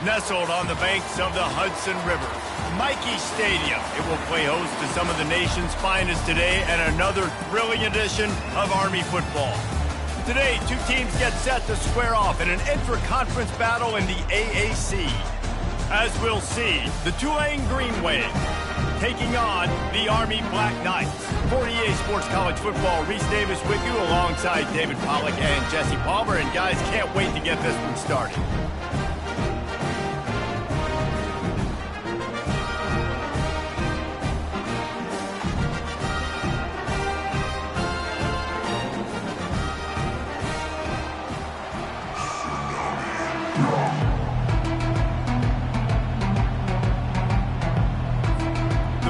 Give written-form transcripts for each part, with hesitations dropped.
Nestled on the banks of the Hudson River, Michie Stadium. It will play host to some of the nation's finest today and another thrilling edition of Army football. Today, two teams get set to square off in an intra-conference battle in the AAC. As we'll see, the Tulane Green Wave taking on the Army Black Knights. For EA Sports College Football, Reese Davis with you alongside David Pollack and Jesse Palmer. And guys, can't wait to get this one started.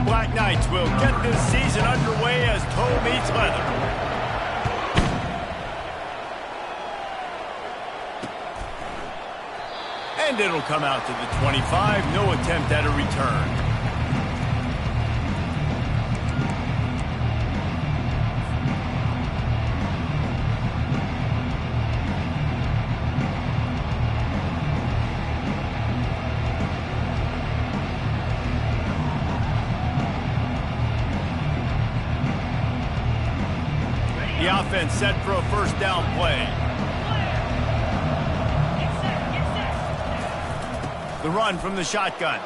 Black Knights will get this season underway as toe meets leather. And it'll come out to the 25. No attempt at a return. The offense set for a first down play. The run from the shotgun.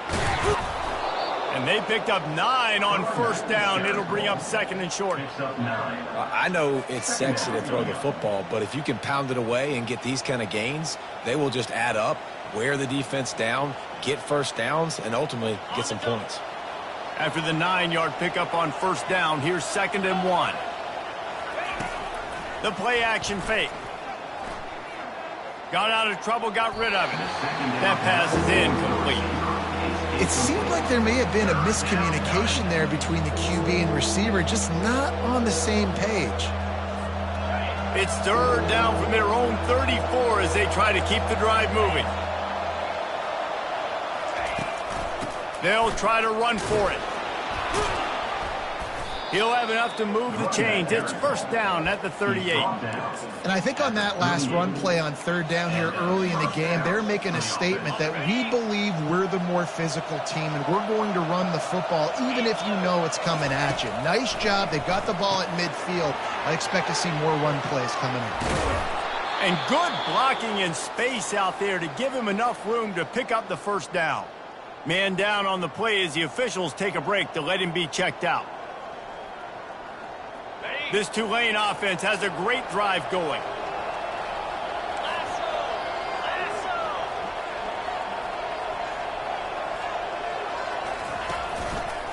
And they picked up 9 on first down. It'll bring up second and short. I know it's sexy to throw the football, but if you can pound it away and get these kind of gains, they will just add up, wear the defense down, get first downs, and ultimately get some points. After the 9-yard pickup on first down, here's 2nd and 1. The play-action fake. Got out of trouble, got rid of it. That pass is incomplete. It seemed like there may have been a miscommunication there between the QB and receiver, just not on the same page. It's 3rd down from their own 34 as they try to keep the drive moving. They'll try to run for it. He'll have enough to move the chains. It's first down at the 38. And I think on that last run play on 3rd down here early in the game, they're making a statement that we believe we're the more physical team and we're going to run the football even if you know it's coming at you. Nice job. They got the ball at midfield. I expect to see more run plays coming in. And good blocking in space out there to give him enough room to pick up the first down. Man down on the play as the officials take a break to let him be checked out. This Tulane offense has a great drive going.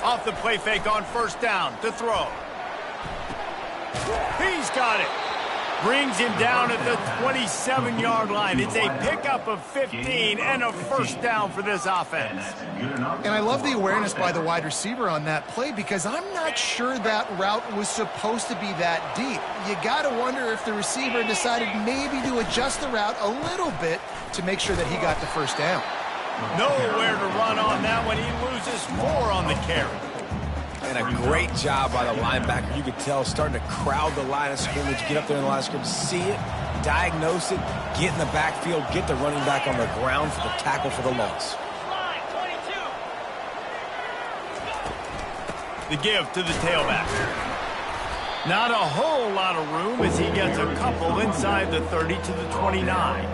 Off the play fake on first down to throw. He's got it. Brings him down at the 27-yard line. It's a pickup of 15 and a first down for this offense. And I love the awareness by the wide receiver on that play because I'm not sure that route was supposed to be that deep. You got to wonder if the receiver decided maybe to adjust the route a little bit to make sure that he got the first down. Nowhere to run on that one. He loses 4 on the carry. And a great job by the linebacker. You could tell starting to crowd the line of scrimmage, get up there in the line of scrimmage, see it, diagnose it, get in the backfield, get the running back on the ground for the tackle for the loss. The give to the tailback. Not a whole lot of room as he gets a couple inside the 30 to the 29.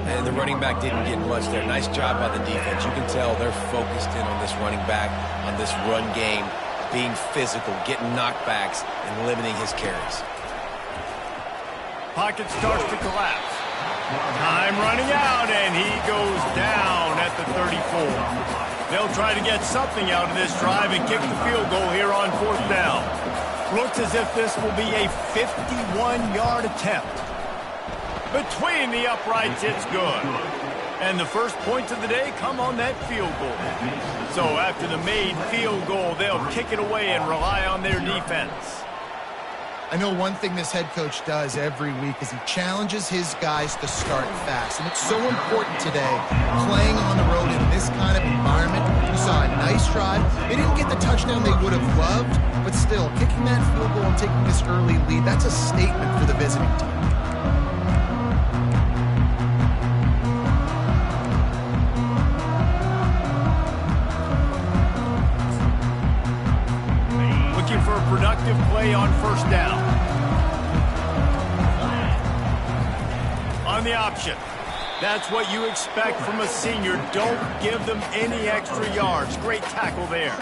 And the running back didn't get much there. Nice job by the defense. You can tell they're focused in on this running back, on this run game, being physical, getting knockbacks, and limiting his carries. Pocket starts to collapse. Time running out, and he goes down at the 34. They'll try to get something out of this drive and kick the field goal here on 4th down. Looks as if this will be a 51-yard attempt. Between the uprights, it's good. And the first points of the day come on that field goal. So after the made field goal, they'll kick it away and rely on their defense. I know one thing this head coach does every week is he challenges his guys to start fast. And it's so important today, playing on the road in this kind of environment. We saw a nice drive. They didn't get the touchdown they would have loved, but still, kicking that field goal and taking this early lead, that's a statement for the visiting team. play on first down. On the option. That's what you expect from a senior. Don't give them any extra yards. Great tackle there.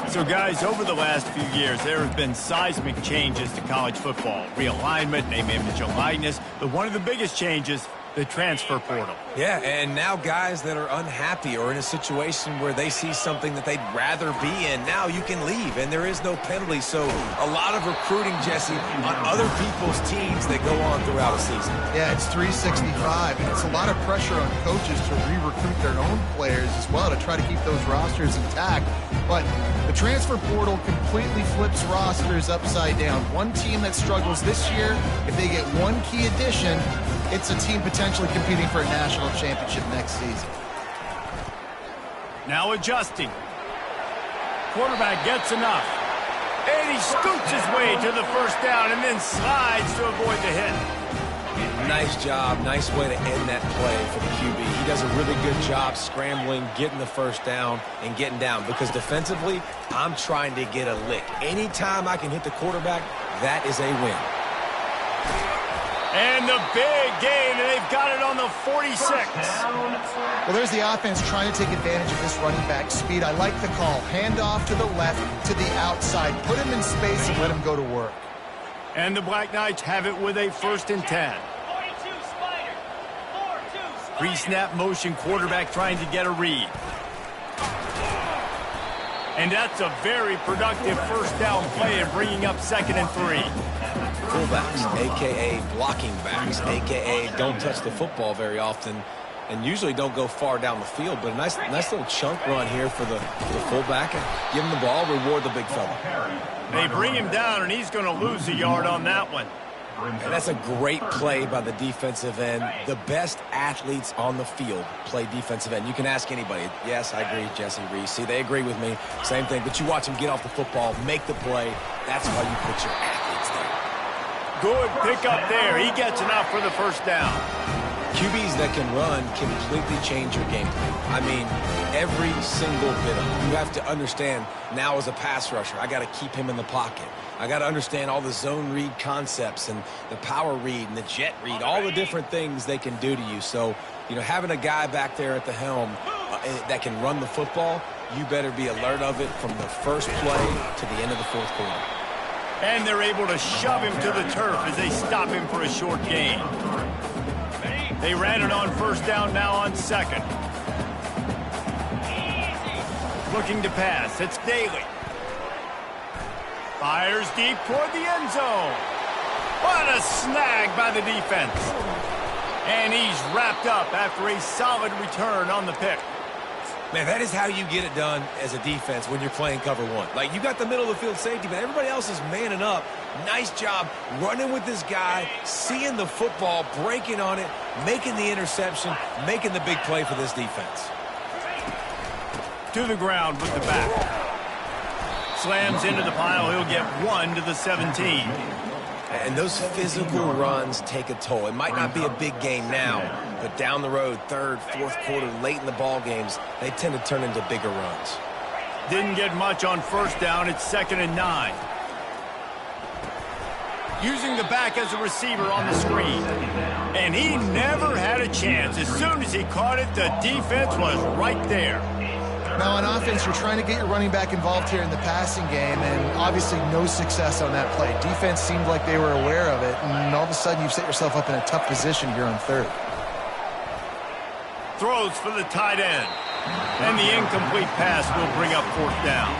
So, guys, over the last few years, there have been seismic changes to college football. Realignment, name, image, and likeness. But one of the biggest changes, the transfer portal. Yeah, and now guys that are unhappy or in a situation where they see something that they'd rather be in, now you can leave, and there is no penalty. So a lot of recruiting, Jesse, on other people's teams that go on throughout a season. Yeah, it's 365, and it's a lot of pressure on coaches to re-recruit their own players as well to try to keep those rosters intact. But the transfer portal completely flips rosters upside down. One team that struggles this year, if they get one key addition, it's a team potentially competing for a national championship next season. Now adjusting. Quarterback gets enough. And he scoots his way to the first down and then slides to avoid the hit. Nice job. Nice way to end that play for the QB. He does a really good job scrambling, getting the first down, and getting down. Because defensively, I'm trying to get a lick. Anytime I can hit the quarterback, that is a win. And the big gain, and they've got it on the 46. Well, there's the offense trying to take advantage of this running back speed. I like the call. Hand off to the left, to the outside. Put him in space and let him go to work. And the Black Knights have it with a 1st and 10. Pre-snap motion, quarterback trying to get a read. And that's a very productive first down play and bringing up 2nd and 3. Fullbacks, a.k.a. blocking backs, a.k.a. don't touch the football very often and usually don't go far down the field. But a nice little chunk run here for the fullback. And give him the ball, reward the big fella. They bring him down, and he's going to lose a yard on that one. And that's a great play by the defensive end. The best athletes on the field play defensive end. You can ask anybody. Yes, I agree, Jesse Reese. See, they agree with me. Same thing. But you watch them get off the football, make the play. That's why you put your athletes there. Good pickup there. He gets enough for the first down. QBs that can run completely change your game plan. I mean, every single bit of it. You have to understand now as a pass rusher, I got to keep him in the pocket. I got to understand all the zone read concepts and the power read and the jet read, all the different things they can do to you. So, you know, having a guy back there at the helm that can run the football, you better be alert of it from the first play to the end of the 4th quarter. And they're able to shove him to the turf as they stop him for a short gain. They ran it on first down, now on 2nd. Looking to pass. It's Daly. Fires deep toward the end zone. What a snag by the defense. And he's wrapped up after a solid return on the pick. Man, that is how you get it done as a defense when you're playing cover one. Like, you got the middle of the field safety, but everybody else is manning up. Nice job running with this guy, seeing the football, breaking on it, making the interception, making the big play for this defense. To the ground with the back. Slams into the pile. He'll get 1 to the 17. And those physical runs take a toll. It might not be a big game now, but down the road, 3rd, 4th quarter, late in the ball games, they tend to turn into bigger runs. Didn't get much on first down. It's 2nd and 9. Using the back as a receiver on the screen. And he never had a chance. As soon as he caught it, the defense was right there. Now, on offense, you're trying to get your running back involved here in the passing game, and obviously no success on that play. Defense seemed like they were aware of it, and all of a sudden you've set yourself up in a tough position here on 3rd. Throws for the tight end. And the incomplete pass will bring up 4th down.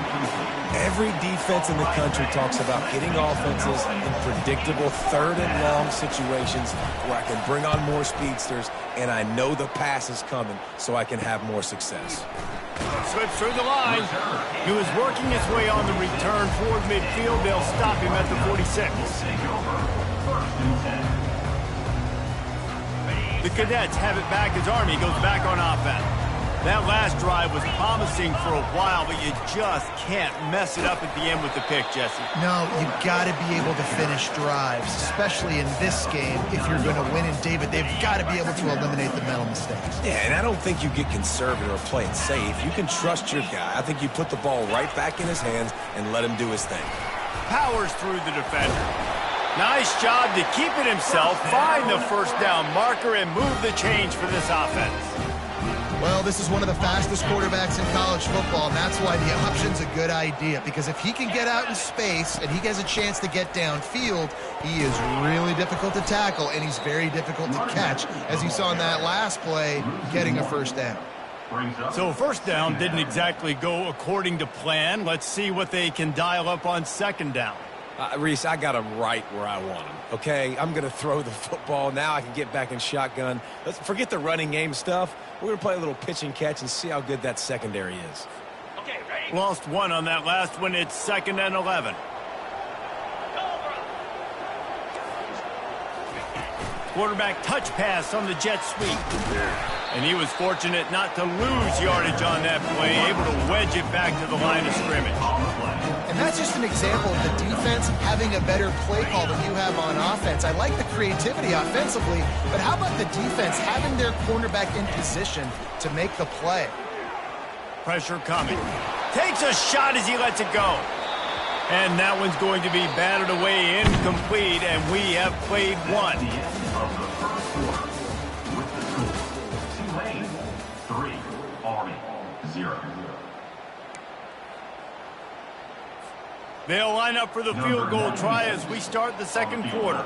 Every defense in the country talks about getting offenses in predictable 3rd and long situations where I can bring on more speedsters and I know the pass is coming so I can have more success. Slips through the line. He was working his way on the return toward midfield. They'll stop him at the 46. The Cadets have it back as Army goes back on offense. That last drive was promising for a while, but you just can't mess it up at the end with the pick, Jesse. No, you've got to be able to finish drives, especially in this game. If you're going to win in David, they've got to be able to eliminate the mental mistakes. Yeah, and I don't think you get conservative or play it safe. You can trust your guy. I think you put the ball right back in his hands and let him do his thing. powers through the defender. Nice job to keep it himself, find the first down marker, and move the change for this offense. Well, this is one of the fastest quarterbacks in college football, and that's why the option's a good idea. Because if he can get out in space and he has a chance to get downfield, he is really difficult to tackle, and he's very difficult to catch, as you saw in that last play, getting a first down. So first down didn't exactly go according to plan. Let's see what they can dial up on second down. Reese, I got him right where I want him, okay? I'm going to throw the football. Now I can get back in shotgun. Let's forget the running game stuff. We're going to play a little pitch and catch and see how good that secondary is. Okay, ready. Lost one on that last one. It's 2nd and 11. Quarterback touch pass on the jet sweep. And he was fortunate not to lose yardage on that play, able to wedge it back to the line of scrimmage. And that's just an example of the defense having a better play call than you have on offense. I like the creativity offensively, but how about the defense having their cornerback in position to make the play? Pressure coming. Takes a shot as he lets it go. And that one's going to be batted away, incomplete, and we have played one. Tulane 3, Army 0. They'll line up for the field goal try as we start the second quarter.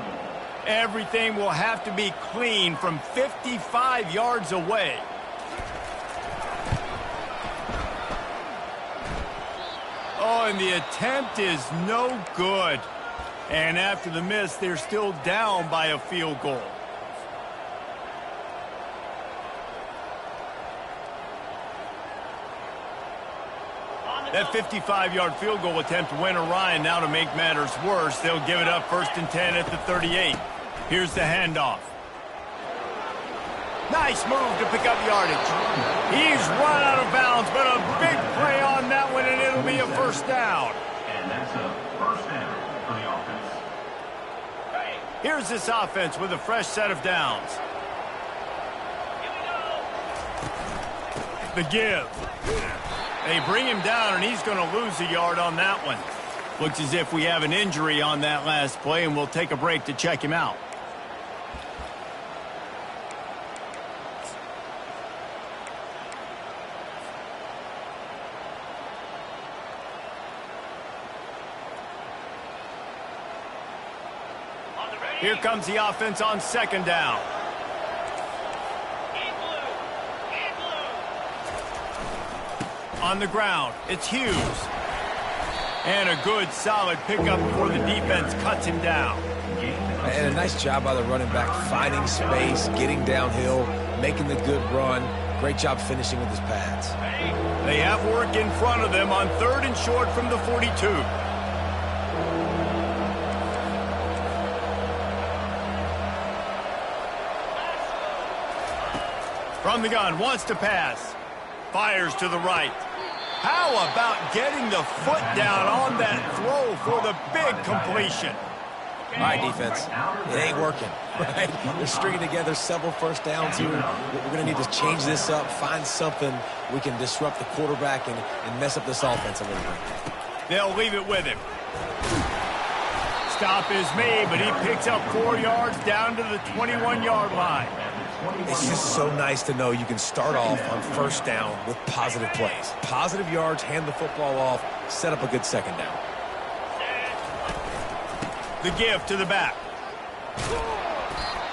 Everything will have to be clean from 55 yards away. Oh, and the attempt is no good. And after the miss, they're still down by a field goal. That 55-yard field goal attempt went awry, and now to make matters worse, they'll give it up 1st and 10 at the 38. Here's the handoff. Nice move to pick up yardage. He's run out of bounds, but a big play on that one, and it'll be a first down. And that's a first down for the offense. Here's this offense with a fresh set of downs. The give. They bring him down, and he's going to lose a yard on that one. Looks as if we have an injury on that last play, and we'll take a break to check him out. Here comes the offense on second down. On the ground, it's Hughes. And a good, solid pickup before the defense cuts him down. And a nice job by the running back, finding space, getting downhill, making the good run. Great job finishing with his pads. They have work in front of them on 3rd and short from the 42. From the gun, wants to pass. Fires to the right. How about getting the foot down on that throw for the big completion? All right, defense. It ain't working, right? They're stringing together several first downs here. We're going to need to change this up, find something we can disrupt the quarterback and mess up this offense a little bit. They'll leave it with him. Stop is made, but he picks up 4 yards down to the 21-yard line. It's just so nice to know you can start off on first down with positive plays. Positive yards, hand the football off, set up a good second down. The give to the back.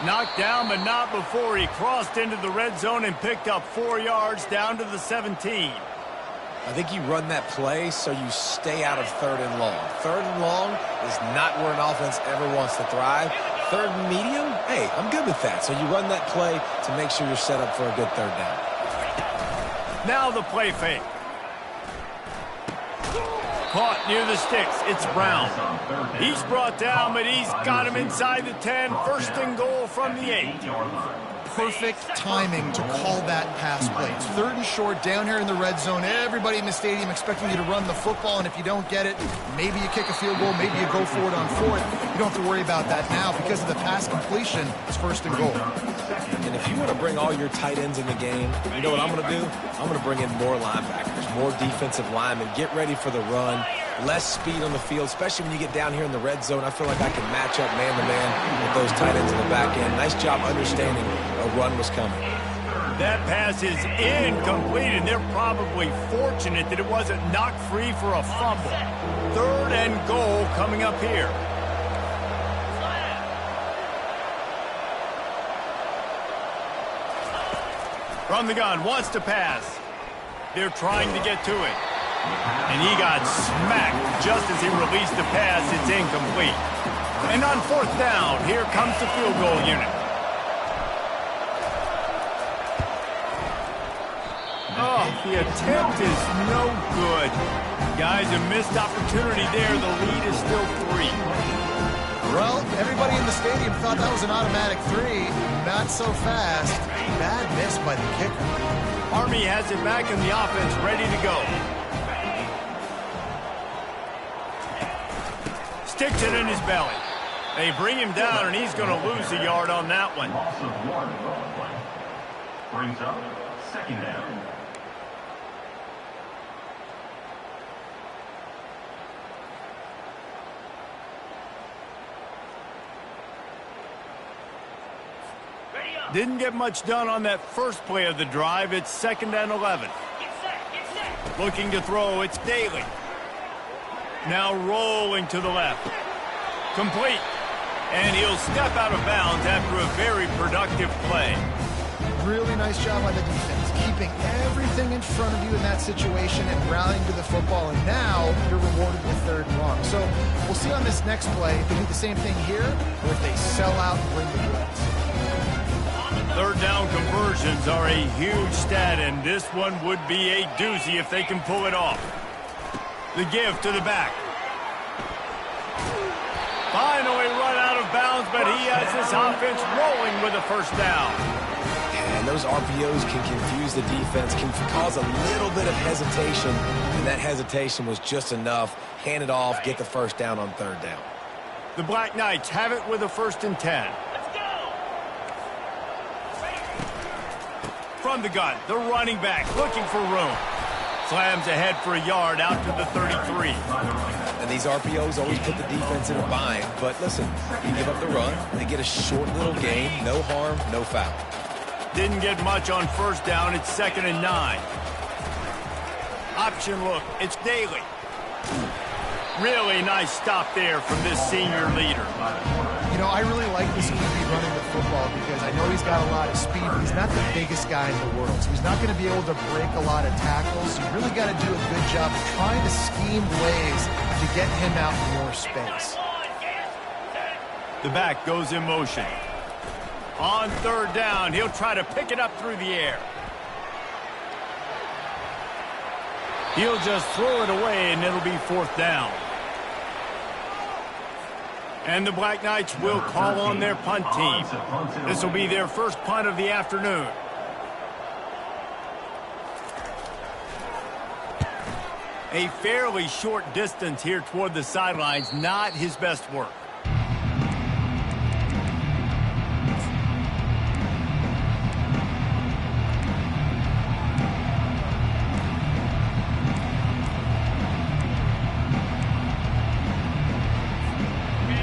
Knocked down, but not before he crossed into the red zone and picked up 4 yards down to the 17. I think you run that play so you stay out of 3rd and long. 3rd and long is not where an offense ever wants to thrive. 3rd and medium, hey, I'm good with that. So you run that play to make sure you're set up for a good 3rd down. Now the play fake. Caught near the sticks. It's Brown. He's brought down, but he's got him inside the 10. 1st and goal from the 8. Perfect timing to call that pass play. It's 3rd and short down here in the red zone. Everybody in the stadium expecting you to run the football, and if you don't get it, maybe you kick a field goal, maybe you go for it on 4th. You don't have to worry about that now because of the pass completion. It's 1st and goal. And if you want to bring all your tight ends in the game, you know what I'm going to do? I'm going to bring in more linebackers, more defensive linemen. Get ready for the run. less speed on the field, especially when you get down here in the red zone. I feel like I can match up man-to-man with those tight ends in the back end. Nice job understanding a run was coming. That pass is incomplete, and they're probably fortunate that it wasn't knocked free for a fumble. 3rd and goal coming up here. From the gun, wants to pass. They're trying to get to it. And he got smacked just as he released the pass. It's incomplete. And on 4th down, here comes the field goal unit. Oh, the attempt is no good. Guys, a missed opportunity there. The lead is still 3. Well, everybody in the stadium thought that was an automatic 3. Not so fast. Bad miss by the kicker. Army has it back in the offense, ready to go. Sticks it in his belly. They bring him down, and he's going to lose a yard on that one. Loss of 1 on the play. Brings up 2nd down. Didn't get much done on that first play of the drive. It's 2nd and 11. Looking to throw, it's Daly. Now rolling to the left. Complete. And he'll step out of bounds after a very productive play. Really nice job by the defense, keeping everything in front of you in that situation and rallying to the football. And now you're rewarded with 3rd and long. So we'll see on this next play if they do the same thing here or if they sell out and bring the blitz. 3rd down conversions are a huge stat, and this one would be a doozy if they can pull it off. The give to the back. Finally run out of bounds, but he has this offense rolling with a 1st down. And those RPOs can confuse the defense, can cause a little bit of hesitation, and that hesitation was just enough. Hand it off, get the 1st down on 3rd down. The Black Knights have it with a 1st and 10. From the gun, the running back looking for room. Slams ahead for a yard out to the 33. And these RPOs always put the defense in a bind. But listen, you give up the run, they get a short little gain, no harm, no foul. Didn't get much on 1st down. It's 2nd and 9. Option look, it's Daly. Really nice stop there from this senior leader. You know, I really like this QB running the football because I know he's got a lot of speed, but he's not the biggest guy in the world. So he's not going to be able to break a lot of tackles. So you really got to do a good job of trying to scheme ways to get him out in more space. The back goes in motion. On 3rd down, he'll try to pick it up through the air. He'll just throw it away, and it'll be 4th down. And the Black Knights will call on their punt team. This will be their first punt of the afternoon. A fairly short distance here toward the sidelines, not his best work.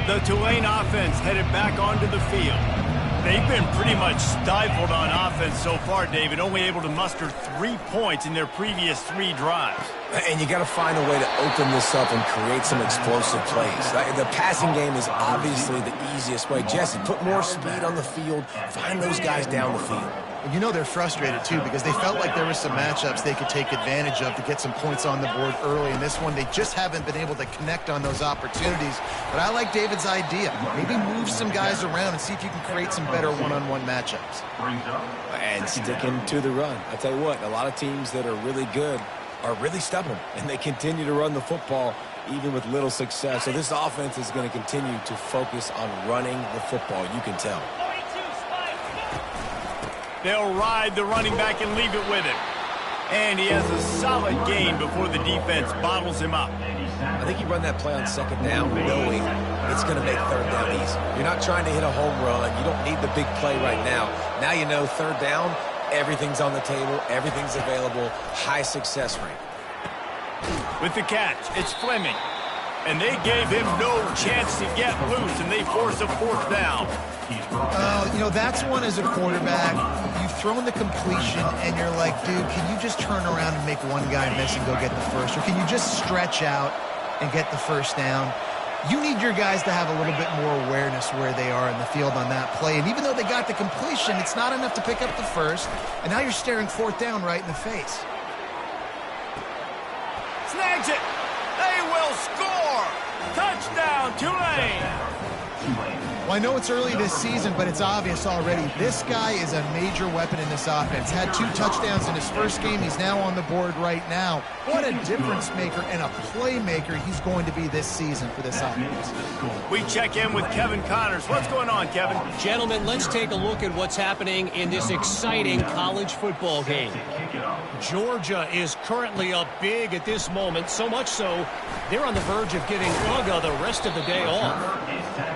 The Tulane offense headed back onto the field. They've been pretty much stifled on offense so far, David, only able to muster 3 points in their previous 3 drives. And you got to find a way to open this up and create some explosive plays. The passing game is obviously the easiest way. Jesse, put more speed on the field, find those guys down the field. You know they're frustrated, too, because they felt like there were some matchups they could take advantage of to get some points on the board early. In this one, they just haven't been able to connect on those opportunities. But I like David's idea. Maybe move some guys around and see if you can create some better one-on-one matchups. And sticking to the run. I tell you what, a lot of teams that are really good are really stubborn, and they continue to run the football even with little success. So this offense is going to continue to focus on running the football, you can tell. They'll ride the running back and leave it with him. And he has a solid gain before the defense bottles him up. I think you run that play on 2nd down knowing it's going to make 3rd down easy. You're not trying to hit a home run. You don't need the big play right now. Now you know 3rd down, everything's on the table, everything's available, high success rate. With the catch, it's Fleming. And they gave him no chance to get loose, and they force a 4th down. You know, that's one as a quarterback. You've thrown the completion, and you're like, dude, can you just turn around and make one guy miss and go get the first? Or can you just stretch out and get the first down? You need your guys to have a little bit more awareness where they are in the field on that play. And even though they got the completion, it's not enough to pick up the first. And now you're staring 4th down right in the face. Snags it. They will score. Touchdown, Tulane. Well, I know it's early this season, but it's obvious already. This guy is a major weapon in this offense. Had 2 touchdowns in his first game. He's now on the board right now. What a difference maker and a playmaker he's going to be this season for this offense. We check in with Kevin Connors. What's going on, Kevin? Gentlemen, let's take a look at what's happening in this exciting college football game. Georgia is currently up big at this moment, so much so they're on the verge of giving Uga the rest of the day off.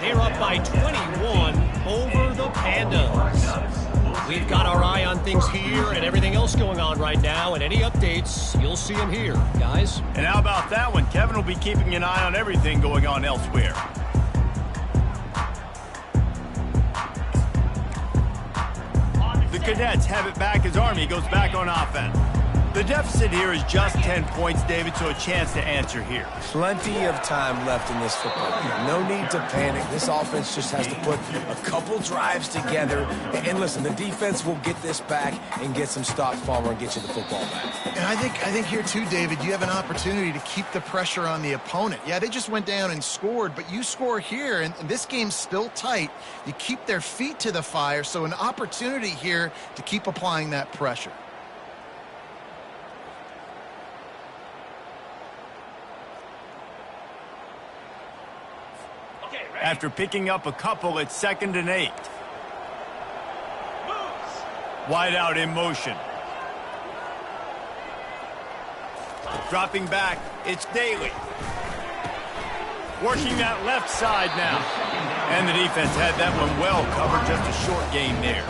They're up by 21 over the Pandas. We've got our eye on things here and everything else going on right now, and any updates, you'll see them here, guys. And how about that one? Kevin will be keeping an eye on everything going on elsewhere. The Cadets have it back as Army goes back on offense. The deficit here is just 10 points, David, so a chance to answer here. Plenty of time left in this football game. No need to panic. This offense just has to put a couple drives together. And listen, the defense will get this back and get some stops, Palmer, and get you the football back. And I think here too, David, you have an opportunity to keep the pressure on the opponent. Yeah, they just went down and scored, but you score here, and this game's still tight. You keep their feet to the fire, so an opportunity here to keep applying that pressure. After picking up a couple, it's 2nd and 8. Wide out in motion. Dropping back, it's Daly. Working that left side now. And the defense had that one well covered, just a short gain there.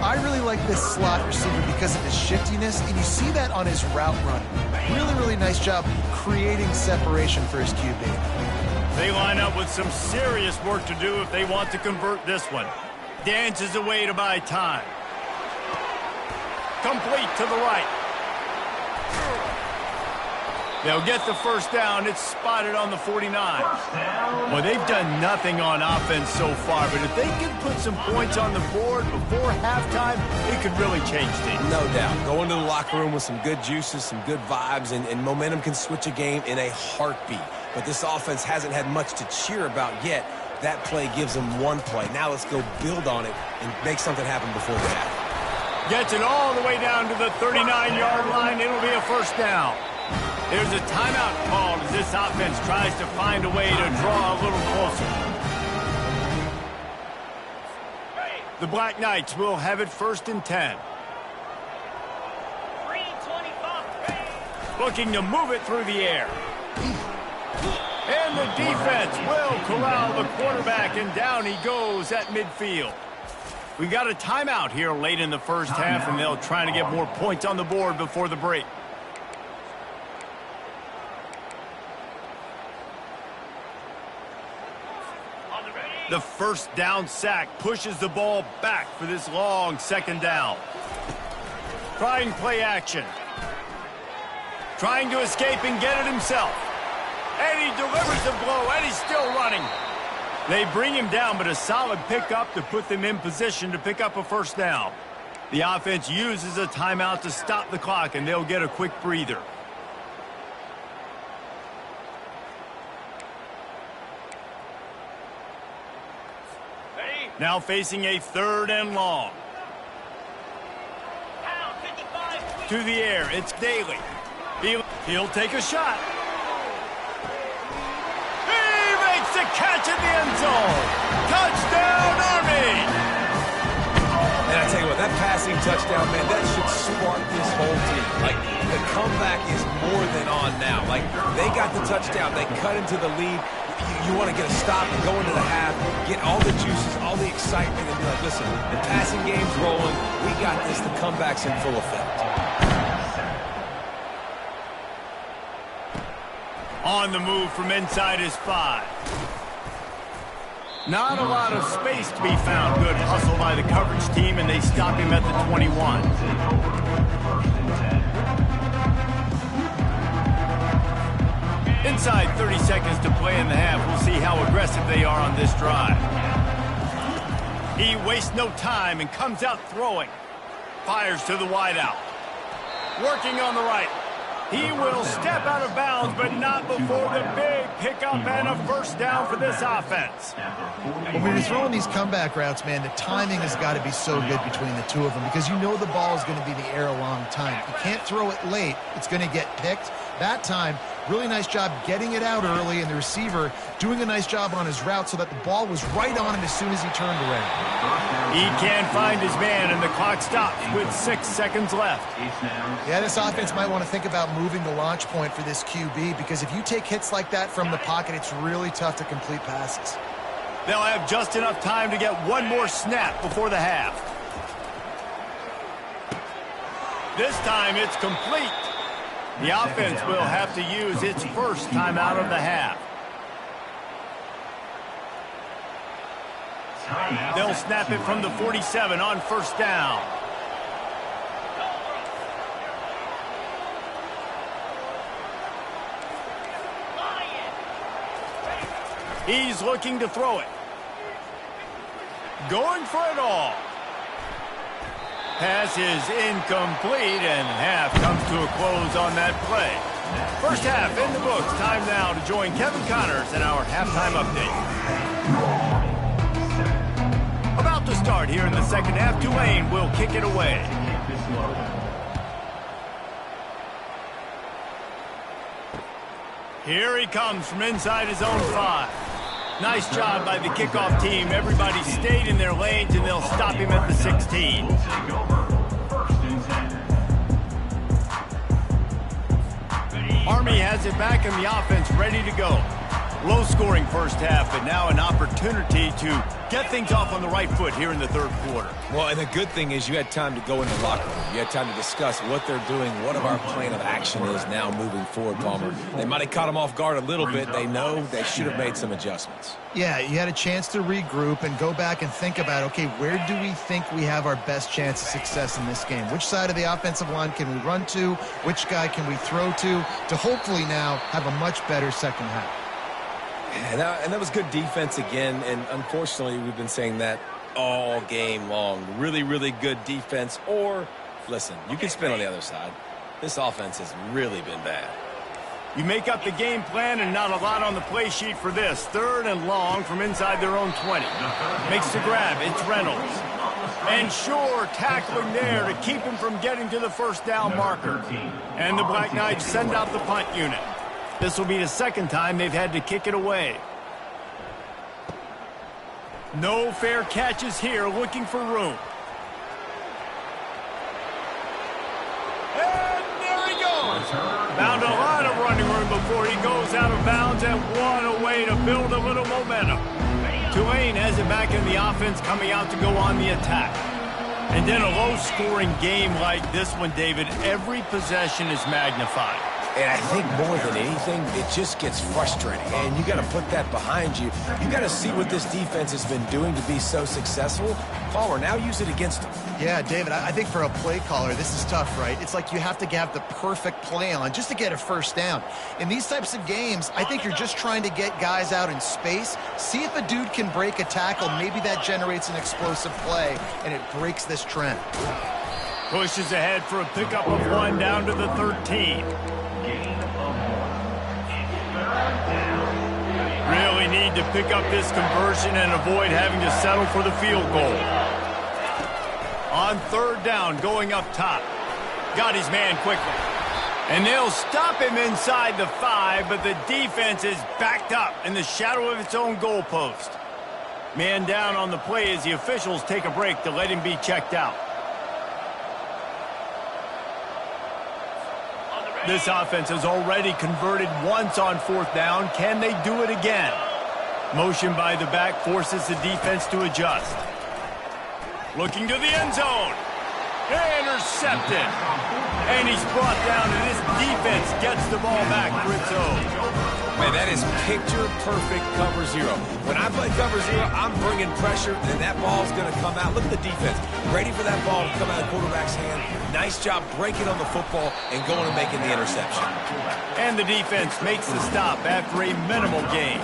I really like this slot receiver because of his shiftiness, and you see that on his route run. Really, really nice job creating separation for his QB. They line up with some serious work to do if they want to convert this one. Dances away to buy time. Complete to the right. They'll get the first down. It's spotted on the 49. Well, they've done nothing on offense so far, but if they can put some points on the board before halftime, it could really change things. No doubt. Go into the locker room with some good juices, some good vibes, and momentum can switch a game in a heartbeat. But this offense hasn't had much to cheer about yet. That play gives them one play. Now let's go build on it and make something happen before the half. Gets it all the way down to the 39-yard line. It'll be a first down. There's a timeout called as this offense tries to find a way to draw a little closer. The Black Knights will have it 1st and 10. Looking to move it through the air. And the defense will corral the quarterback, and down he goes at midfield. We got a timeout here late in the first half, and they'll try to get more points on the board before the break. The first down sack pushes the ball back for this long 2nd down. Trying play action. Trying to escape and get it himself. And he delivers the blow, and he's still running. They bring him down, but a solid pickup to put them in position to pick up a first down. The offense uses a timeout to stop the clock, and they'll get a quick breather. Now facing a 3rd and long. To the air, it's Daly. He'll take a shot. He makes the catch in the end zone. Touchdown, Army! And I tell you what, that passing touchdown, man, that should spark this whole team. Like, the comeback is more than on now. Like, they got the touchdown. They cut into the lead. You want to get a stop and go into the half, get all the juices, all the excitement, and be like, listen, the passing game's rolling. We got this. The comeback's in full effect. On the move from inside his 5. Not a lot of space to be found. Good hustle by the coverage team, and they stop him at the 21. Inside 30 seconds to play in the half. We'll see how aggressive they are on this drive. He wastes no time and comes out throwing. Fires to the wideout. Working on the right. He will step out of bounds, but not before the big pickup and a first down for this offense. When you're throwing these comeback routes, man, the timing has got to be so good between the two of them because you know the ball is going to be in the air a long time. You can't throw it late. It's going to get picked. That time, really nice job getting it out early, and the receiver doing a nice job on his route so that the ball was right on him as soon as he turned around. He can't find his man, and the clock stops with 6 seconds left. Yeah, this offense might want to think about moving the launch point for this QB because if you take hits like that from the pocket, it's really tough to complete passes. They'll have just enough time to get one more snap before the half. This time it's complete. The offense will have to use its first timeout of the half. They'll snap it from the 47 on first down. He's looking to throw it. Going for it all. Pass is incomplete, and half comes to a close on that play. First half in the books. Time now to join Kevin Connors in our halftime update. About to start here in the second half. Tulane will kick it away. Here he comes from inside his own 5. Nice job by the kickoff team. Everybody stayed in their lanes, and they'll stop him at the 16. Army has it back, and the offense ready to go. Low-scoring first half, but now an opportunity to get things off on the right foot here in the third quarter. Well, and the good thing is you had time to go in the locker room. You had time to discuss what they're doing, what our plan of action is now moving forward, Palmer. They might have caught them off guard a little bit. They know they should have made some adjustments. Yeah, you had a chance to regroup and go back and think about, okay, where do we think we have our best chance of success in this game? Which side of the offensive line can we run to? Which guy can we throw to hopefully now have a much better second half? And that was good defense again, and unfortunately we've been saying that all game long. Really, really good defense, or, listen, you can spin on the other side. This offense has really been bad. You make up the game plan and not a lot on the play sheet for this. Third and long from inside their own 20. Makes the grab. It's Reynolds. And sure, tackling there to keep him from getting to the first down marker. And the Black Knights send out the punt unit. This will be the second time they've had to kick it away. No fair catches here, looking for room. And there he goes. Found a lot of running room before he goes out of bounds, and what a way to build a little momentum. Tulane has it back in the offense, coming out to go on the attack. And in a low-scoring game like this one, David, every possession is magnified. And I think more than anything, it just gets frustrating. And you got to put that behind you. You got to see what this defense has been doing to be so successful. Palmer, now use it against them. Yeah, David, I think for a play caller, this is tough, right? It's like you have to have the perfect play on just to get a first down. In these types of games, I think you're just trying to get guys out in space, see if a dude can break a tackle. Maybe that generates an explosive play, and it breaks this trend. Pushes ahead for a pickup of 1 down to the 13. Really need to pick up this conversion and avoid having to settle for the field goal. On third down, going up top. Got his man quickly. And they'll stop him inside the 5, but the defense is backed up in the shadow of its own goalpost. Man down on the play as the officials take a break to let him be checked out. This offense has already converted once on fourth down. Can they do it again? Motion by the back forces the defense to adjust. Looking to the end zone. Intercepted. And he's brought down, and this defense gets the ball back for its own. Man, that is picture-perfect cover zero. When I play cover zero, I'm bringing pressure, and that ball's going to come out. Look at the defense. Ready for that ball to come out of the quarterback's hand. Nice job breaking on the football and going and making the interception. And the defense makes the stop after a minimal gain.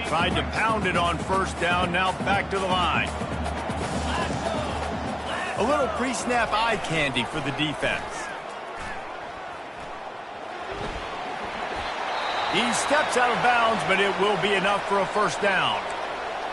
Tried to pound it on first down, now back to the line. A little pre-snap eye candy for the defense. He steps out of bounds, but it will be enough for a first down.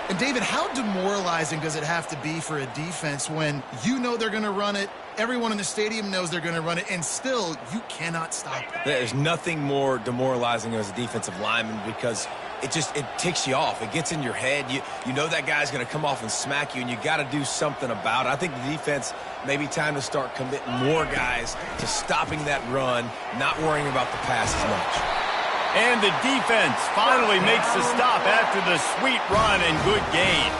And David, how demoralizing does it have to be for a defense when you know they're going to run it, everyone in the stadium knows they're going to run it, and still you cannot stop it? There's nothing more demoralizing as a defensive lineman because it ticks you off. It gets in your head. You know that guy's going to come off and smack you, and you got to do something about it. I think the defense may be time to start committing more guys to stopping that run, not worrying about the pass as much. And the defense finally makes the stop after the sweet run and good gain.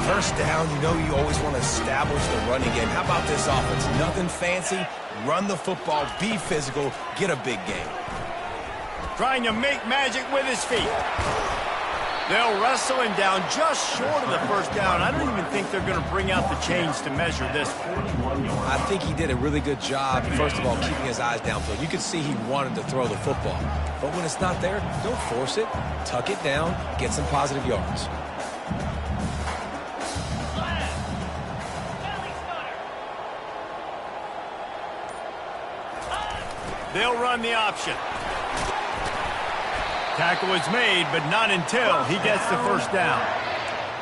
First down, you know you always want to establish the running game. How about this offense? Nothing fancy. Run the football, be physical, get a big gain. Trying to make magic with his feet. They'll wrestle him down just short of the first down. I don't even think they're going to bring out the chains to measure this one. I think he did a really good job, first of all, keeping his eyes downfield. You could see he wanted to throw the football. But when it's not there, don't force it. Tuck it down, get some positive yards. They'll run the option. Tackle is made, but not until he gets the first down.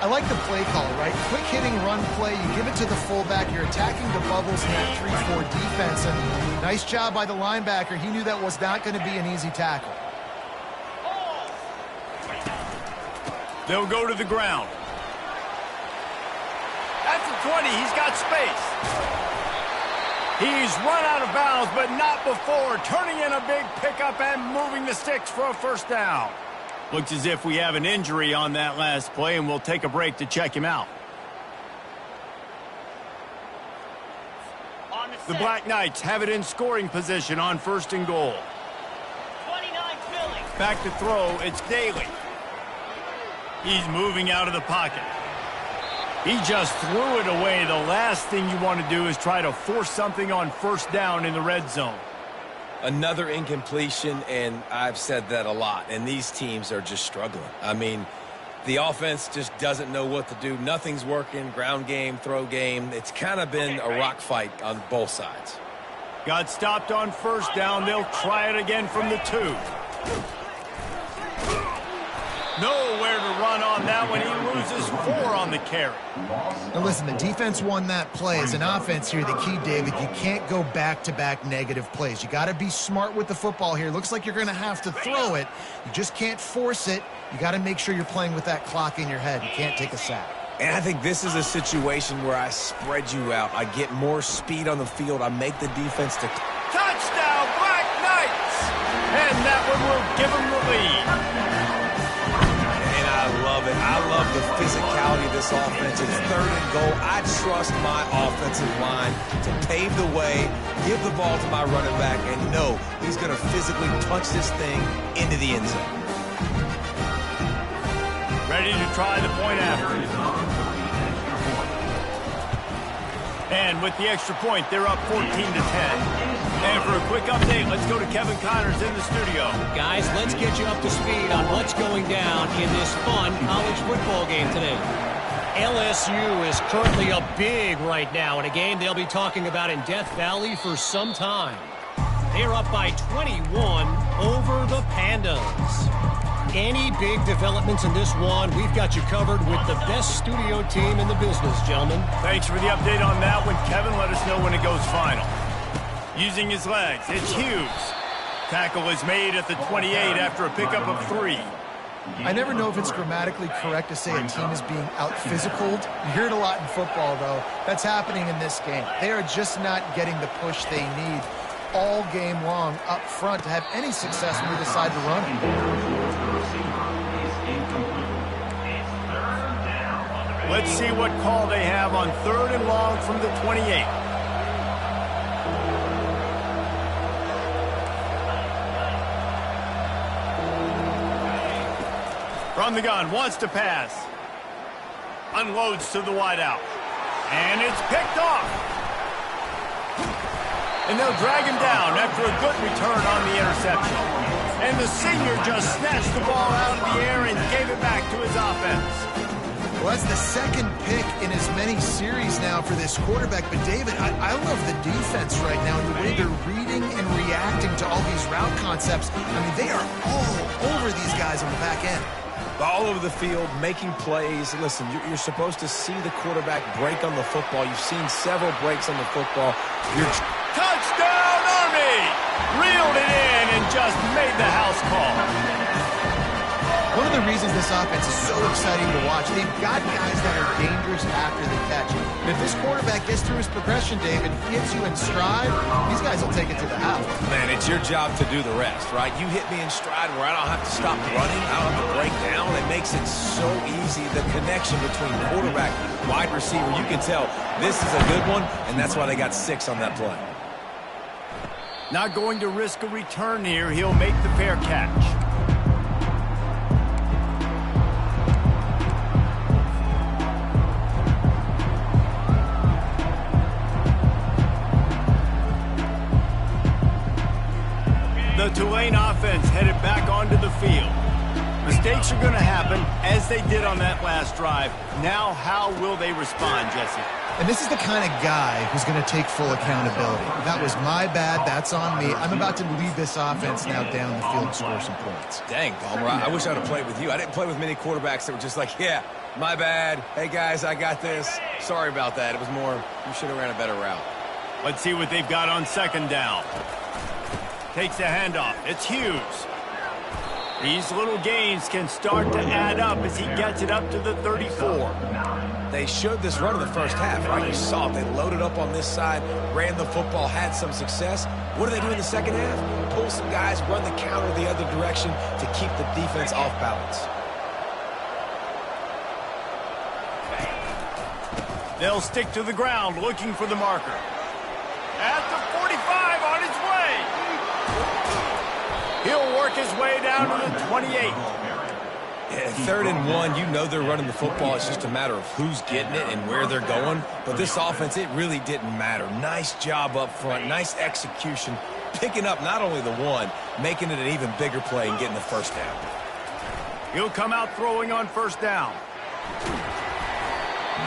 I like the play call, right? Quick hitting run play. You give it to the fullback. You're attacking the bubbles in that 3-4 defense. And nice job by the linebacker. He knew that was not going to be an easy tackle. They'll go to the ground. At the 20, he's got space. He's run out of bounds, but not before turning in a big pickup and moving the sticks for a first down. Looks as if we have an injury on that last play, and we'll take a break to check him out. The Black Knights have it in scoring position on first and goal. 29 Philly. Back to throw, it's Daly. He's moving out of the pocket. He just threw it away. The last thing you want to do is try to force something on first down in the red zone. Another incompletion, and I've said that a lot, and these teams are just struggling. I mean, the offense just doesn't know what to do. Nothing's working, ground game, throw game. It's kind of been a rock fight on both sides. Got stopped on first down. They'll try it again from the 2. Nowhere to run on that one. He loses 4 on the carry. Now listen, the defense won that play. As an offense here, the key, David, you can't go back-to-back negative plays. You got to be smart with the football here. Looks like you're going to have to throw it. You just can't force it. You got to make sure you're playing with that clock in your head. You can't take a sack. And I think this is a situation where I spread you out. I get more speed on the field. I make the defense to... Touchdown, Black Knights! And that one will give them the lead. I love it. I love the physicality of this offense. It's third and goal. I trust my offensive line to pave the way, give the ball to my running back, and know he's going to physically punch this thing into the end zone. Ready to try the point after. And with the extra point, they're up 14-10. And for a quick update, let's go to Kevin Connors in the studio. Guys, let's get you up to speed on what's going down in this fun college football game today. LSU is currently up big right now in a game they'll be talking about in Death Valley for some time. They're up by 21 over the Pandas. Any big developments in this one, we've got you covered with the best studio team in the business, gentlemen. Thanks for the update on that one, Kevin. Let us know when it goes final. Using his legs, it's Hughes. Tackle is made at the 28 after a pickup of 3. I never know if it's grammatically correct to say a team is being out-physicaled. You hear it a lot in football, though. That's happening in this game. They are just not getting the push they need all game long up front to have any success when we decide to run it. Let's see what call they have on 3rd and long from the 28. From the gun, wants to pass. Unloads to the wideout. And it's picked off. And they'll drag him down after a good return on the interception. And the senior just snatched the ball out of the air and gave it back to his offense. Well, that's the second pick in as many series now for this quarterback. But, David, I love the defense right now and the way they're reading and reacting to all these route concepts. I mean, they are all over these guys on the back end. All over the field, making plays. Listen, you're supposed to see the quarterback break on the football. You've seen several breaks on the football. Touchdown, Army! Reeled it in and just made the house call. One of the reasons this offense is so exciting to watch, they've got guys that are dangerous after the catch. And if this quarterback gets through his progression, David, gets you in stride, these guys will take it to the house. Man, it's your job to do the rest, right? You hit me in stride where I don't have to stop running. I don't have to break down. It makes it so easy. The connection between quarterback, wide receiver, you can tell this is a good one, and that's why they got 6 on that play. Not going to risk a return here. He'll make the fair catch. The Tulane offense headed back onto the field. Mistakes are going to happen, as they did on that last drive. Now, how will they respond, Jesse? And this is the kind of guy who's going to take full accountability. That was my bad. That's on me. I'm about to lead this offense now down the field and score some points. Dang, Palmer, I wish I would have played with you. I didn't play with many quarterbacks that were just like, yeah, my bad. Hey, guys, I got this. Sorry about that. It was more, you should have ran a better route. Let's see what they've got on 2nd down. Takes the handoff. It's Hughes. These little gains can start to add up as he gets it up to the 34. They showed this run in the first half, right? You saw it. They loaded up on this side, ran the football, had some success. What do they do in the second half? Pull some guys, run the counter the other direction to keep the defense off balance. They'll stick to the ground looking for the marker. At the 45 on its way. He'll work his way down to the 28. Yeah, 3rd and 1, you know they're running the football. It's just a matter of who's getting it and where they're going. But this offense, it really didn't matter. Nice job up front, nice execution, picking up not only the one, making it an even bigger play and getting the first down. He'll come out throwing on 1st down.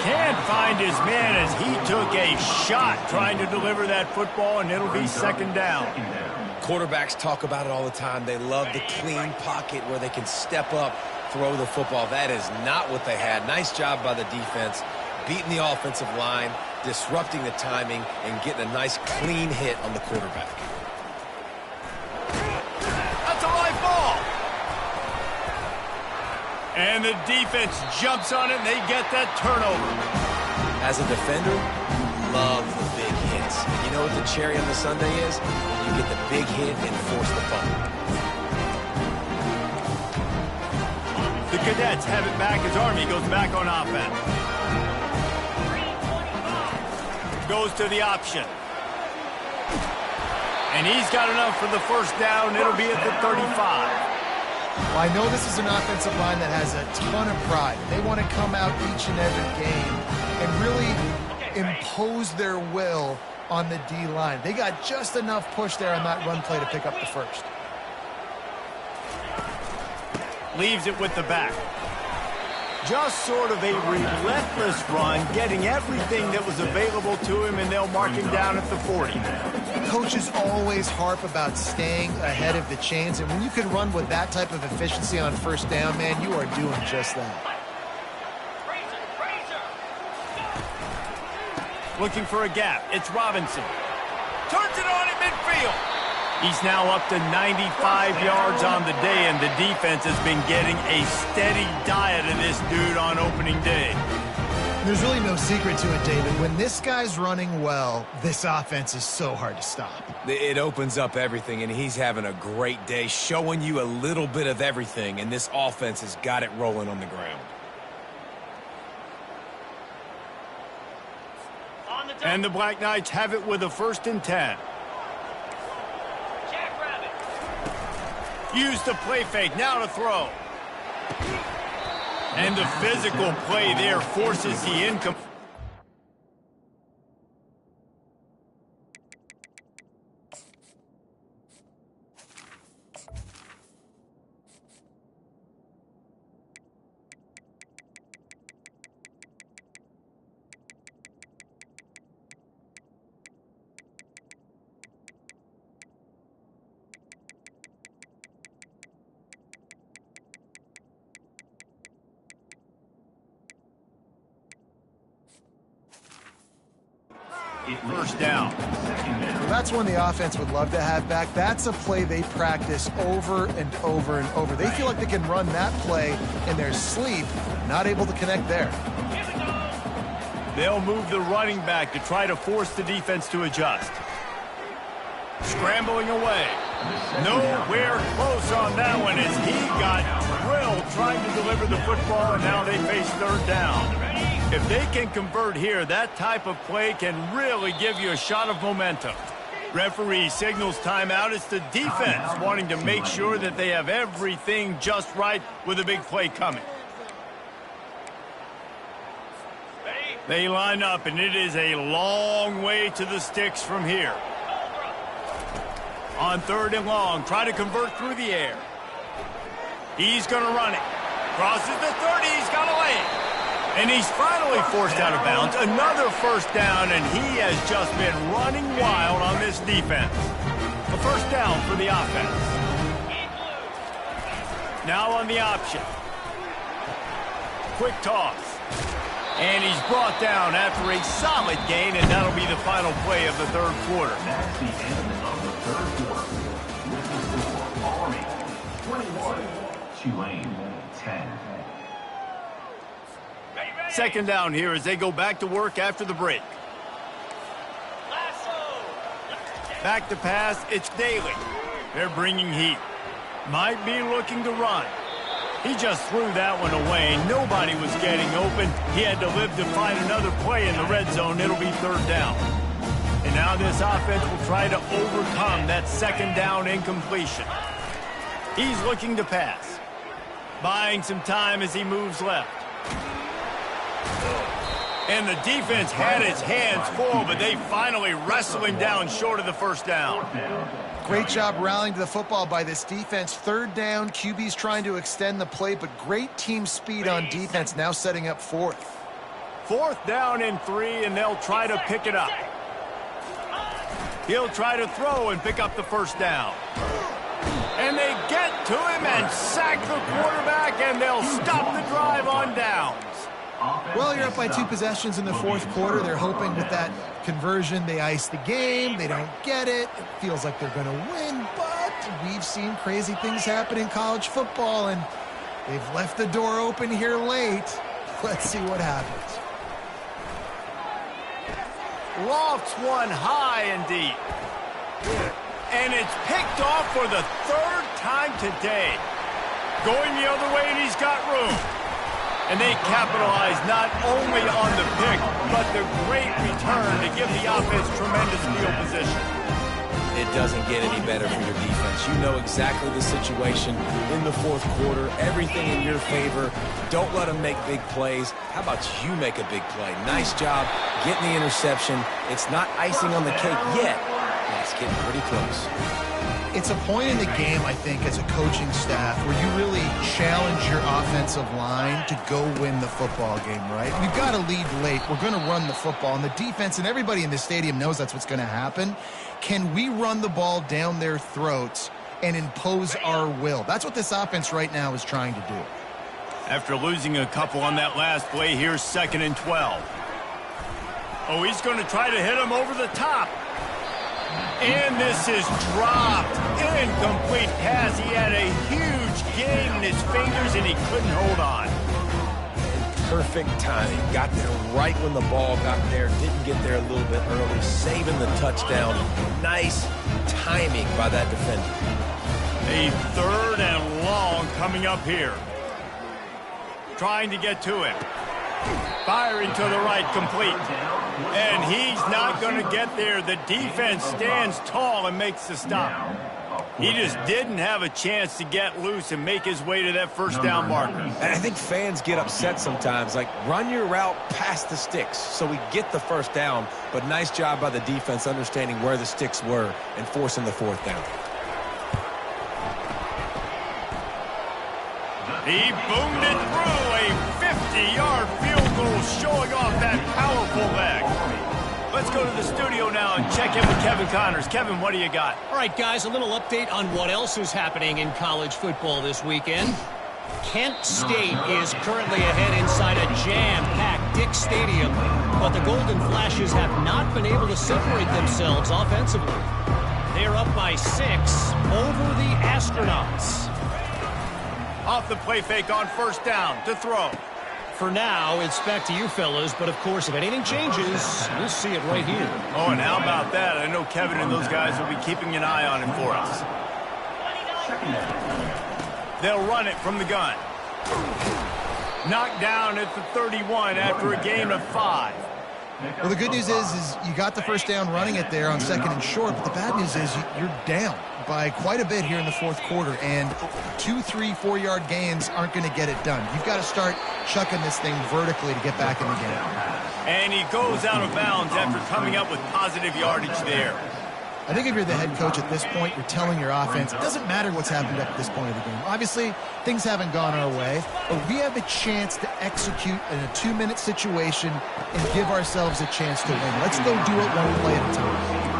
Can't find his man as he took a shot trying to deliver that football, and it'll be 2nd down. Quarterbacks talk about it all the time. They love the clean pocket where they can step up, throw the football. That is not what they had. Nice job by the defense, beating the offensive line, disrupting the timing, and getting a nice clean hit on the quarterback. That's a live ball. And the defense jumps on it, and they get that turnover. As a defender, you love the big hits. And you know what the cherry on the sundae is? You get the big hit and force the fumble. The Cadets have it back as Army goes back on offense. Goes to the option. And he's got enough for the 1st down. It'll be at the 35. Well, I know this is an offensive line that has a ton of pride. They want to come out each and every game and really impose their will on the D-line. They got just enough push there on that run play to pick up the 1st. Leaves it with the back. Just sort of a relentless run, getting everything that was available to him, and they'll mark him down at the 40. Coaches always harp about staying ahead of the chains, and when you can run with that type of efficiency on 1st down, man, you are doing just that. Looking for a gap. It's Robinson. Turns it on in midfield. He's now up to 95 yards on the day, and the defense has been getting a steady diet of this dude on opening day. There's really no secret to it, David. When this guy's running well, this offense is so hard to stop. It opens up everything, and he's having a great day, showing you a little bit of everything, and this offense has got it rolling on the ground. And the Black Knights have it with a 1st and 10. Jackrabbit. Use the play fake, now to throw. And the physical play there forces the incomplete. First down. Well, that's one the offense would love to have back. That's a play they practice over and over and over. They feel like they can run that play in their sleep, not able to connect there. Here we go. They'll move the running back to try to force the defense to adjust. Scrambling away. Nowhere close on that one as he got drilled trying to deliver the football, and now they face 3rd down. If they can convert here, that type of play can really give you a shot of momentum. Referee signals timeout. It's the defense wanting to make sure that they have everything just right with a big play coming. They line up, and it is a long way to the sticks from here. On 3rd and long, try to convert through the air. He's going to run it. Crosses the 30, he's got a lane. And he's finally forced out of bounds. Another 1st down, and he has just been running wild on this defense. A 1st down for the offense. Now on the option. Quick toss. And he's brought down after a solid gain, and that'll be the final play of the 3rd quarter. That's the end of the 3rd quarter. With the score, Army 21, Tulane 10. 2nd down here as they go back to work after the break. Back to pass, it's Daly. They're bringing heat. Might be looking to run. He just threw that one away. Nobody was getting open. He had to live to find another play in the red zone. It'll be 3rd down. And now this offense will try to overcome that 2nd down incompletion. He's looking to pass. Buying some time as he moves left. And the defense had its hands full, but they finally wrestle him down short of the 1st down. Great job rallying to the football by this defense. 3rd down, QB's trying to extend the play, but great team speed on defense, now setting up 4th. 4th down and 3, and they'll try to pick it up. He'll try to throw and pick up the 1st down. And they get to him and sack the quarterback, and they'll stop the drive on downs. Well, you're up by 2 possessions in the 4th quarter. They're hoping with that conversion they ice the game. They don't get it. It feels like they're going to win, but we've seen crazy things happen in college football, and they've left the door open here late. Let's see what happens. Lofts one high and deep. And it's picked off for the 3rd time today. Going the other way, and he's got room. And they capitalize not only on the pick, but the great return to give the offense tremendous field position. It doesn't get any better for your defense. You know exactly the situation in the 4th quarter. Everything in your favor. Don't let them make big plays. How about you make a big play? Nice job getting the interception. It's not icing on the cake yet, but it's getting pretty close. It's a point in the game, I think, as a coaching staff where you really challenge your offensive line to go win the football game, right? We've got to lead late. We're going to run the football, and the defense and everybody in the stadium knows that's what's going to happen. Can we run the ball down their throats and impose our will? That's what this offense right now is trying to do. After losing a couple on that last play, here's 2nd and 12. Oh, he's going to try to hit him over the top. And this is dropped. Incomplete pass. He had a huge gain in his fingers, and he couldn't hold on. Perfect timing. Got there right when the ball got there. Didn't get there a little bit early. Saving the touchdown. Nice timing by that defender. A 3rd and long coming up here. Trying to get to him. Firing to the right, complete. And he's not going to get there. The defense stands tall and makes the stop. He just didn't have a chance to get loose and make his way to that first down marker. And I think fans get upset sometimes, like run your route past the sticks so we get the first down, but nice job by the defense understanding where the sticks were and forcing the fourth down. He boomed it through a 50-yard field goal, showing off that powerful leg. Let's go to the studio now and check in with Kevin Connors. Kevin, what do you got? All right, guys, a little update on what else is happening in college football this weekend. Kent State is currently ahead inside a jam-packed Dick Stadium, but the Golden Flashes have not been able to separate themselves offensively. They're up by 6 over the Astronauts. Off the play fake on first down to throw. For now, it's back to you fellas, but of course, if anything changes, we'll see it right here. Oh, and how about that? I know Kevin and those guys will be keeping an eye on him for us. They'll run it from the gun. Knocked down at the 31 after a gain of 5. Well, the good news is you got the first down running it there on 2nd and short, but the bad news is you're down by quite a bit here in the fourth quarter, and 2, 3, 4-yard gains aren't going to get it done. You've got to start chucking this thing vertically to get back in the game. And he goes out of bounds after coming up with positive yardage there. I think if you're the head coach at this point, you're telling your offense, it doesn't matter what's happened up at this point of the game. Obviously, things haven't gone our way, but we have a chance to execute in a 2-minute situation and give ourselves a chance to win. Let's go do it one play at a time.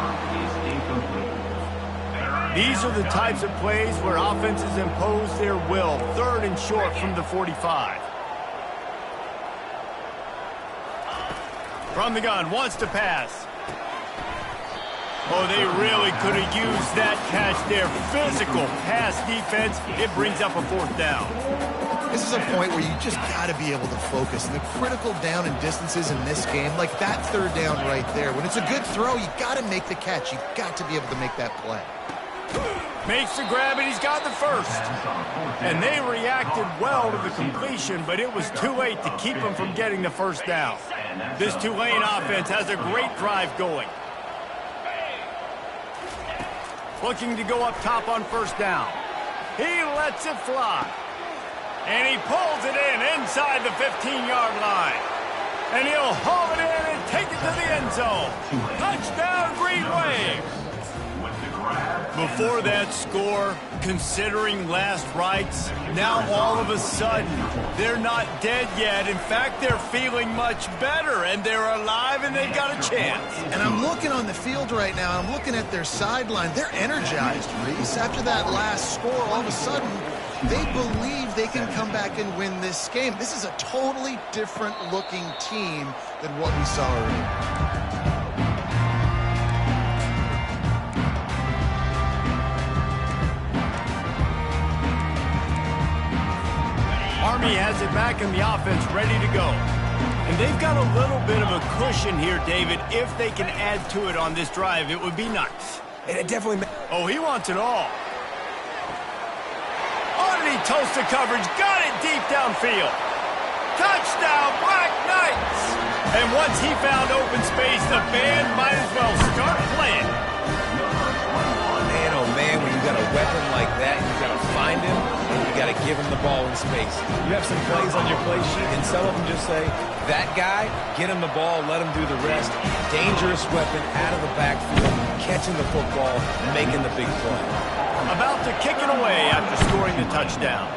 These are the types of plays where offenses impose their will. 3rd and short from the 45. From the gun, wants to pass. Oh, they really could have used that catch there. Physical pass defense. It brings up a 4th down. This is a point where you just got to be able to focus. And the critical down and distances in this game, like that 3rd down right there, when it's a good throw, you got to make the catch. You got to be able to make that play. Makes the grab, and he's got the first. And they reacted well to the completion, but it was too late to keep him from getting the first down. This Tulane offense has a great drive going. Looking to go up top on first down. He lets it fly. And he pulls it in inside the 15-yard line. And he'll haul it in and take it to the end zone. Touchdown, Green Wave. Before that score, considering last rites, now all of a sudden, they're not dead yet. In fact, they're feeling much better, and they're alive, and they've got a chance. And I'm looking on the field right now, and I'm looking at their sideline. They're energized, Reese. After that last score, all of a sudden, they believe they can come back and win this game. This is a totally different-looking team than what we saw earlier. Army has it back in the offense, ready to go. And they've got a little bit of a cushion here, David. If they can add to it on this drive, it would be nice. And it definitely... Oh, he wants it all. Underneath toast to coverage, got it deep downfield. Touchdown, Black Knights! And once he found open space, the band might as well start playing. Man, oh man, when you got a weapon like that, you got to find him, and you got to give him the ball in space. You have some plays on your play sheet, and some of them just say, that guy, get him the ball, let him do the rest. Dangerous weapon out of the backfield, catching the football, making the big play. About to kick it away after scoring the touchdown.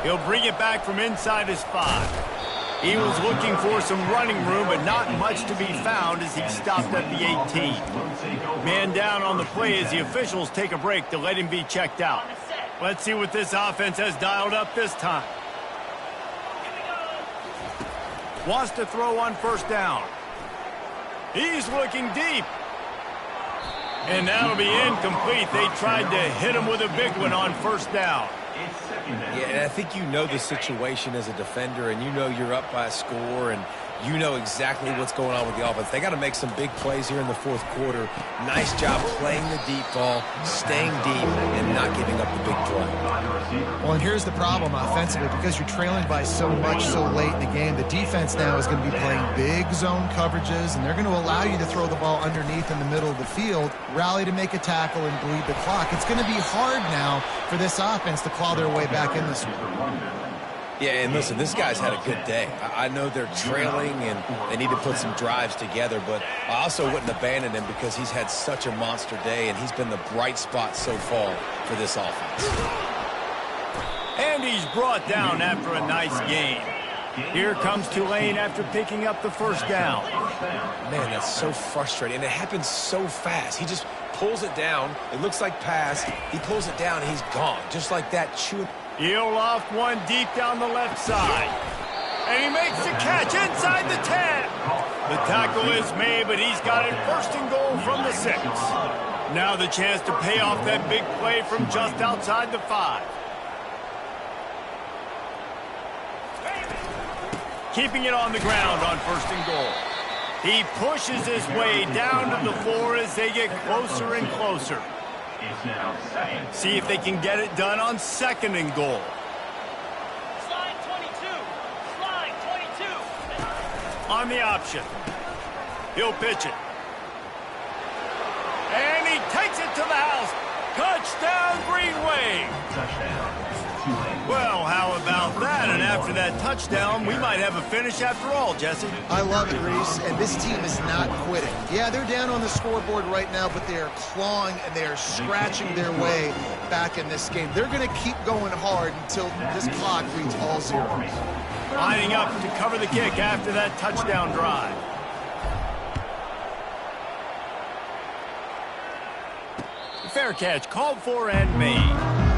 He'll bring it back from inside his 5. He was looking for some running room, but not much to be found as he stopped at the 18. Man down on the play as the officials take a break to let him be checked out. Let's see what this offense has dialed up this time. Wants to throw on first down. He's looking deep. And that'll be incomplete. They tried to hit him with a big one on first down. Yeah, and I think you know the situation as a defender, and you know you're up by a score, and you know exactly what's going on with the offense. They got to make some big plays here in the fourth quarter. Nice job playing the deep ball, staying deep, and not giving up the big play. Well, and here's the problem offensively. Because you're trailing by so much so late in the game, the defense now is going to be playing big zone coverages, and they're going to allow you to throw the ball underneath in the middle of the field, rally to make a tackle, and bleed the clock. It's going to be hard now for this offense to claw their way back in this one. Yeah, and listen, this guy's had a good day. I know they're trailing and they need to put some drives together, but I also wouldn't abandon him because he's had such a monster day, and he's been the bright spot so far for this offense. And he's brought down after a nice game. Here comes Tulane after picking up the first down. Man, that's so frustrating, and it happens so fast. He just pulls it down. It looks like pass. He pulls it down, and he's gone. Just like that, chewing. He'll loft one deep down the left side. And he makes the catch inside the 10. The tackle is made, but he's got it first and goal from the 6. Now the chance to pay off that big play from just outside the 5. Keeping it on the ground on first and goal. He pushes his way down to the floor as they get closer and closer. See if they can get it done on second and goal. Slide 22. Slide 22. On the option. He'll pitch it. And he takes it to the house. Touchdown, Green Wave. Well, how about that? And after that touchdown, we might have a finish after all, Jesse. I love it, Reese, and this team is not quitting. Yeah, they're down on the scoreboard right now, but they are clawing and they are scratching their way back in this game. They're going to keep going hard until this clock reads all zeros. Lining up to cover the kick after that touchdown drive. Fair catch, called for and made.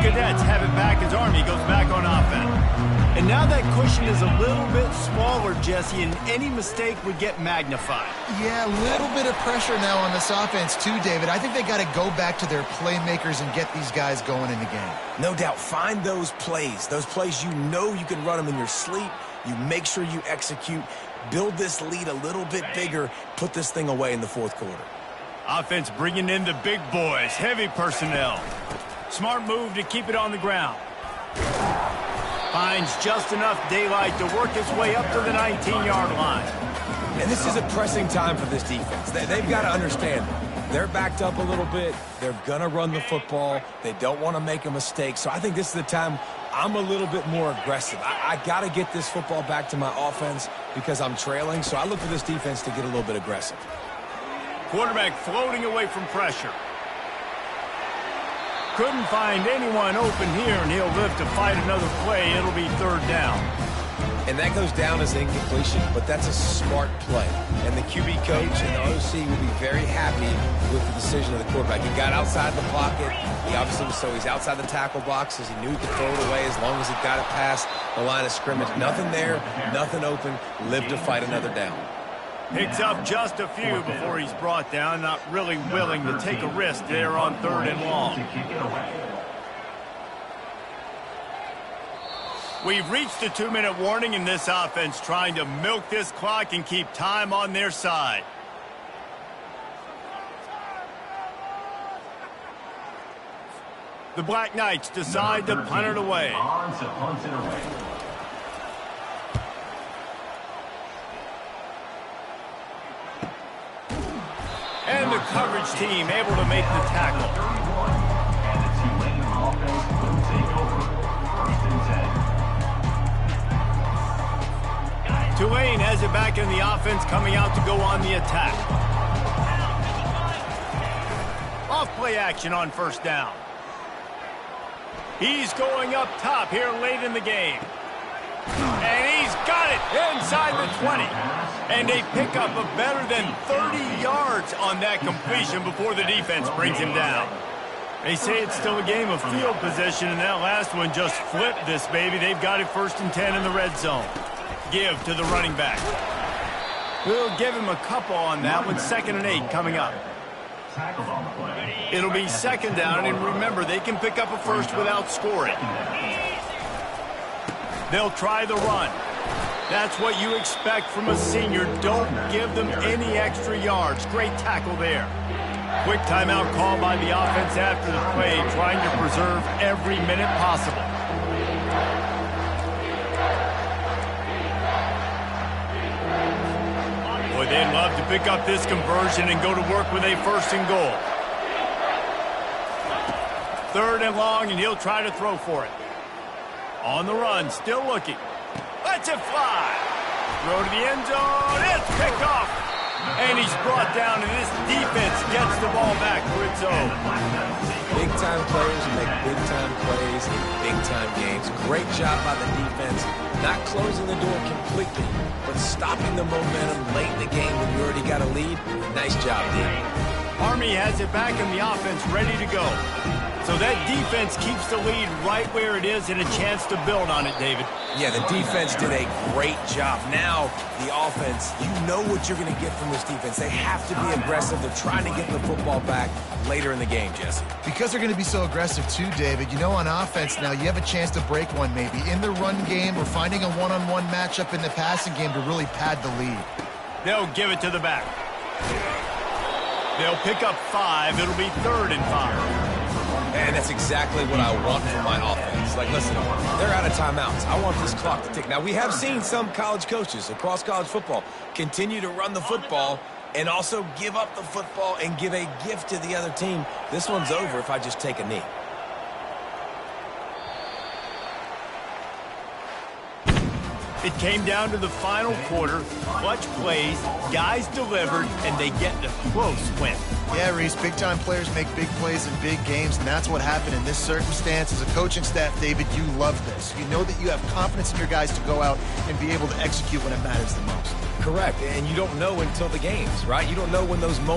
Cadets have it back as Army goes back on offense. And now that cushion is a little bit smaller, Jesse, and any mistake would get magnified. Yeah, a little bit of pressure now on this offense too, David. I think they got to go back to their playmakers and get these guys going in the game. No doubt. Find those plays you know you can run them in your sleep. You make sure you execute. Build this lead a little bit bigger. Put this thing away in the fourth quarter. Offense bringing in the big boys. Heavy personnel. Smart move to keep it on the ground. Finds just enough daylight to work his way up to the 19-yard line. And this is a pressing time for this defense. They've got to understand, they're backed up a little bit. They're going to run the football. They don't want to make a mistake. So I think this is the time I'm a little bit more aggressive. I got to get this football back to my offense because I'm trailing. So I look for this defense to get a little bit aggressive. Quarterback floating away from pressure. Couldn't find anyone open here, and he'll live to fight another play. It'll be third down. And that goes down as incompletion, but that's a smart play. And the QB coach and the OC will be very happy with the decision of the quarterback. He got outside the pocket. He obviously was, so he's outside the tackle box as he knew he could throw it away as long as he got it past the line of scrimmage. Nothing there, nothing open. Live to fight another down. Picks up just a few before he's brought down. Not really willing to take a risk there on third and long. We've reached the 2-minute warning in this offense, trying to milk this clock and keep time on their side. The Black Knights decide to punt it away. And the coverage team able to make the tackle. Tulane has it back in the offense, coming out to go on the attack. Off play action on first down. He's going up top here late in the game. And he's got it inside the 20. And they pick up a better than 30 yards on that completion before the defense brings him down. They say it's still a game of field position, and that last one just flipped this baby. They've got it 1st and 10 in the red zone. Give to the running back. We'll give him a couple on that one. 2nd and 8 coming up. Tackled on the play. It'll be second down, and remember, they can pick up a first without scoring. They'll try the run. That's what you expect from a senior. Don't give them any extra yards. Great tackle there. Quick timeout call by the offense after the play, trying to preserve every minute possible. Boy, they'd love to pick up this conversion and go to work with a first and goal. Third and long, and he'll try to throw for it. On the run, still looking. Lets it fly. Throw to the end zone. It's picked off. And he's brought down, and this defense gets the ball back for its own. Big-time players make big-time plays in big-time games. Great job by the defense, not closing the door completely, but stopping the momentum late in the game when you already got a lead. Nice job, Dave. Army has it back in the offense, ready to go. So that defense keeps the lead right where it is and a chance to build on it, David. Yeah, the defense did a great job. Now, the offense, you know what you're going to get from this defense. They have to be aggressive. They're trying to get the football back later in the game, Jesse. Because they're going to be so aggressive too, David. You know, on offense now, you have a chance to break one maybe in the run game or finding a one-on-one matchup in the passing game to really pad the lead. They'll give it to the back. They'll pick up 5. It'll be 3rd and 5. And that's exactly what I want from my offense. Like, listen, they're out of timeouts. I want this clock to tick. Now, we have seen some college coaches across college football continue to run the football and also give up the football and give a gift to the other team. This one's over if I just take a knee. It came down to the final quarter. Clutch plays, guys delivered, and they get the close win. Yeah, Reese, big-time players make big plays in big games, and that's what happened in this circumstance. As a coaching staff, David, you love this. You know that you have confidence in your guys to go out and be able to execute when it matters the most. Correct, and you don't know until the games, right? You don't know when those moments